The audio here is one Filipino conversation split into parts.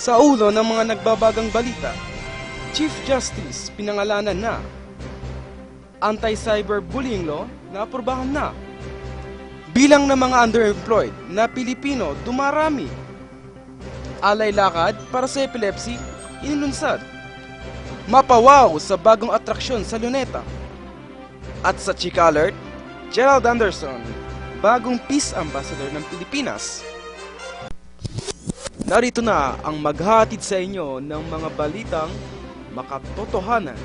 Sa ulo ng mga nagbabagang balita, Chief Justice pinangalanan na. Anti-cyberbullying law na aprubahan na. Bilang ng mga underemployed na Pilipino dumarami. Alay lakad para sa epilepsy, inilunsad. Mapawaw sa bagong atraksyon sa Luneta. At sa Chika Alert, Gerald Anderson, bagong Peace Ambassador ng Pilipinas. Narito na ang maghatid sa inyo ng mga balitang makatotohanan,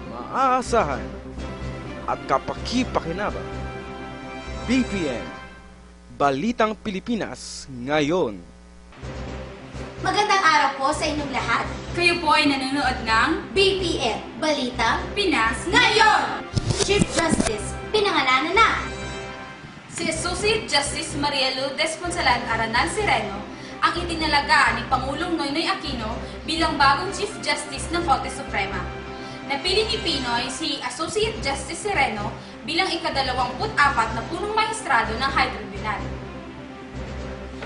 maaasahan, at kapaki-pakinabang. BPN, Balitang Pilipinas ngayon. Magandang araw po sa inyong lahat. Kayo po ay nanonood ng BPN, Balita Pinas ngayon! Chief Justice, pinangalanan na! Si Associate Justice Maria Lourdes Ponsalan Aranal Sereno ang itinalaga ni Pangulong Noynoy Aquino bilang bagong Chief Justice ng Korte Suprema. Napili ni Pinoy si Associate Justice Sereno bilang ika-24 na punong maestrado ng High Tribunal.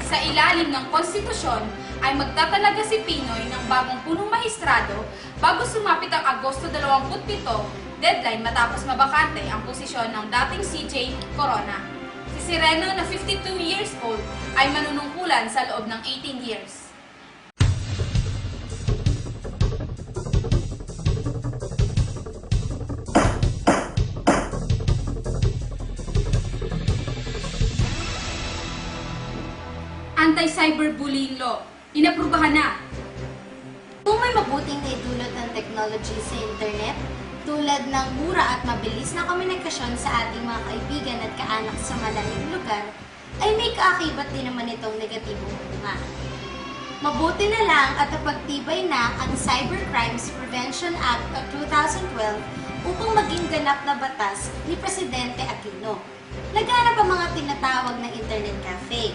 Sa ilalim ng konstitusyon ay magtatalaga si Pinoy ng bagong punong maestrado bago sumapit ang Agosto 27, deadline matapos mabakante ang posisyon ng dating CJ Corona. Si Sereno na 52 years old ay manunungkulan sa loob ng 18 years. Anti-cyberbullying law, inaprubahan na. Kung may mabuting naidulot ng technology sa internet, tulad ng mura at mabilis na komunikasyon sa ating mga kaibigan at kaanak sa malayong lugar, ay may kaakibat din naman itong negatibong bunga. Mabuti na lang at napagtibay na ang Cybercrimes Prevention Act of 2012 upang maging ganap na batas ni Presidente Aquino. Laganap ang mga tinatawag na internet cafe.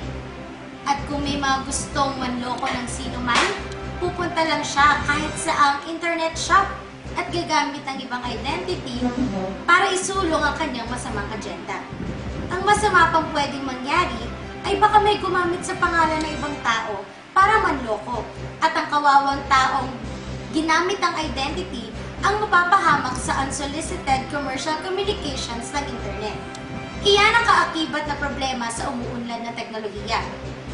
At kung may mga gustong manloko ng sino man, pupunta lang siya kahit sa ang internet shop at gagamit ng ibang identity para isulong ang kanyang masamang agenda. Ang masama pang pwedeng mangyari ay baka may gumamit sa pangalan ng ibang tao para manloko at ang kawawang taong ginamit ang identity ang mapapahamak sa unsolicited commercial communications ng internet. Iyan ang kaakibat na problema sa umuunlad na teknolohiya.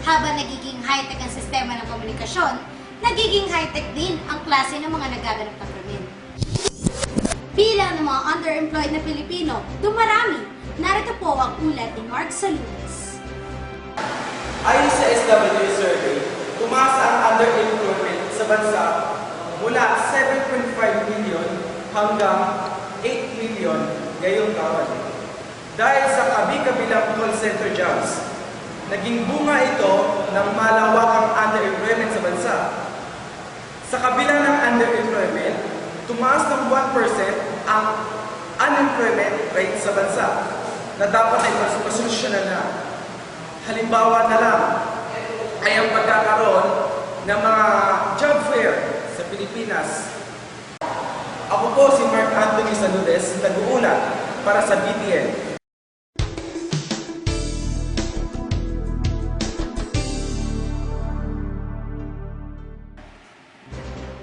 Habang nagiging high-tech ang sistema ng komunikasyon, nagiging high-tech din ang klase ng mga nagaganap na krimen. Bilang ng mga underemployed na Pilipino, dumarami. Narito po ang ulat ni Mark Saludes. Ayon sa SW survey, tumaas ang underemployment sa bansa mula 7.5 million hanggang 8 million ngayong taon. Dahil sa kabi-kabilang call center jobs, naging bunga ito ng malawakang underemployment sa bansa. Sa kabila ng underemployment, tumaas ng 1% ang unemployment rate sa bansa na dapat ay masolusyonan na. Halimbawa na lang ay ang pagkakaroon ng mga job fair sa Pilipinas. Ako po si Mark Anthony Saludes, nag-uulat para sa BTN.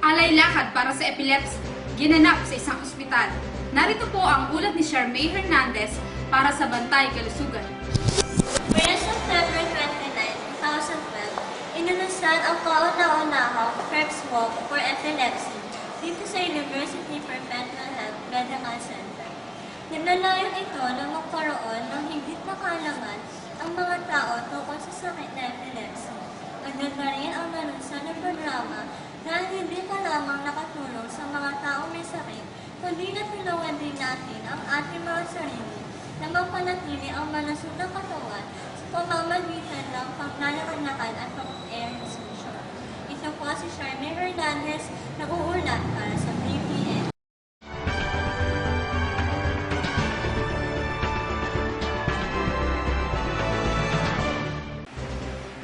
Alay lakad para sa epilepsy, ginanap sa isang ospital. Narito po ang ulat ni Charmaine Hernandez para sa Bantay Kalusugan. Whereas on February 29, 2012, inunusan ang kauna-unahang PrEPS walk for epilepsy dito sa University for Mental Health Medical Center. Ninalayan ito na magkaroon ng higit na kaalaman ang mga tao tungkol sa sakit na epilepsy. Agad na rin ang nanunsan ng programa dahil hindi pa lamang nakatulong sa mga taong may sakit, kundi natulungan din natin ang ating mga sarili na mapanatili ang malusog na katawan sa pamamagitan ng paglalakad-lakad at pag-ehersisyo. Ito po si Charmaine Hernandez, nag-uulat para sa BPN.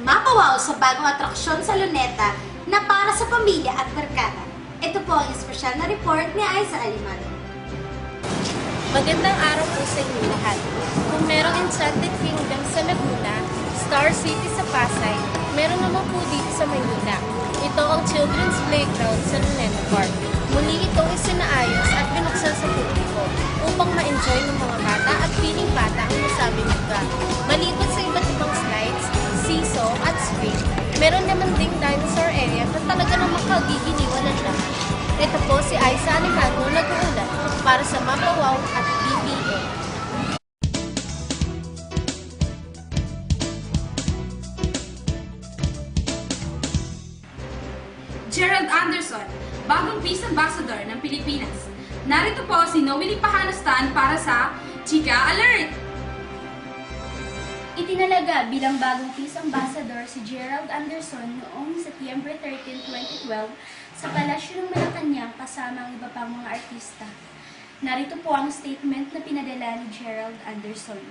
Mapawaw sa bagong atraksyon sa Luneta na para sa pamilya at barkada. Ito po ang espesyal na report ni Aiza Alimado. Magandang araw po sa inyo lahat. Kung merong Enchanted Kingdom sa Laguna, Star City sa Pasay, meron naman po dito sa Maynila. Ito ang children's playground sa Luneta Park. Muli itong isinaayos at binuksan sa publiko upang ma-enjoy ng mga bata at piling bata ang nasabing lugar. Maliban sa iba't ibang slides, seesaw at swing, meron naman ding dinosaur area na talaga namang kagigiliwan lang. Ito po si Aiza Alejandro nag-uulat para sa Mapa Wow at BPN. Gerald Anderson, bagong Peace Ambassador ng Pilipinas. Narito po si Noeli Pahanastan para sa Chika Alert! Itinalaga bilang bagong Peace Ambassador si Gerald Anderson noong September 13, 2012 sa Palasyo ng Malacanang kasama ang iba pang mga artista. Narito po ang statement na pinadala ni Gerald Anderson.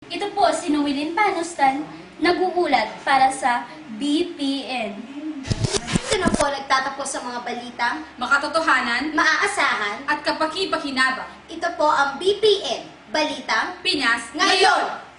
Ito po si Noelyn Panustan, nag-uulat para sa BPN. Ito na po nagtatapos sa mga balitang Makatotohanan maaasahan. at kapaki-pakinabang. Ito po ang BPN, Balitang Pinas Ngayon!